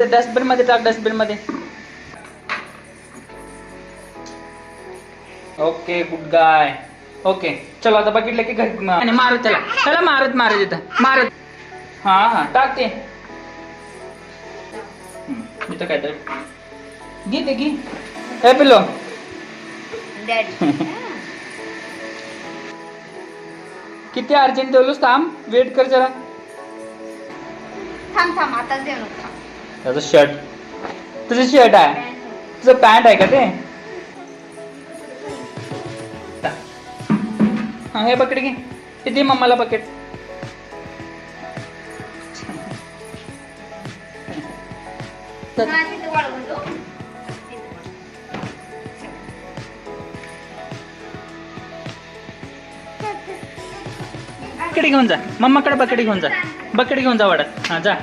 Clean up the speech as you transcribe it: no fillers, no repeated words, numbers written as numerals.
Dustbin मध्ये टाक, dustbin मध्ये. Okay good guy. ओके चलो आता बघितलं की घरी आणि मारत त्याला, त्याला मारत मारत येतं मारत. हा हा टाक ते. इथं काय तर घे ते घे. हे पिलो किती अर्जंट ठेवलोस, थांब वेट कर जरा. थांब थांब आताच देऊ नको. त्याचं शर्ट, तुझं शर्ट आहे, तुझं पॅन्ट आहे का ते. हा हे बकेट घे, किती मम्माला बकेट. बकेट घेऊन जा, मम्माकडे बकेट घेऊन जा, बकेट घेऊन जा वाडत. हा जा.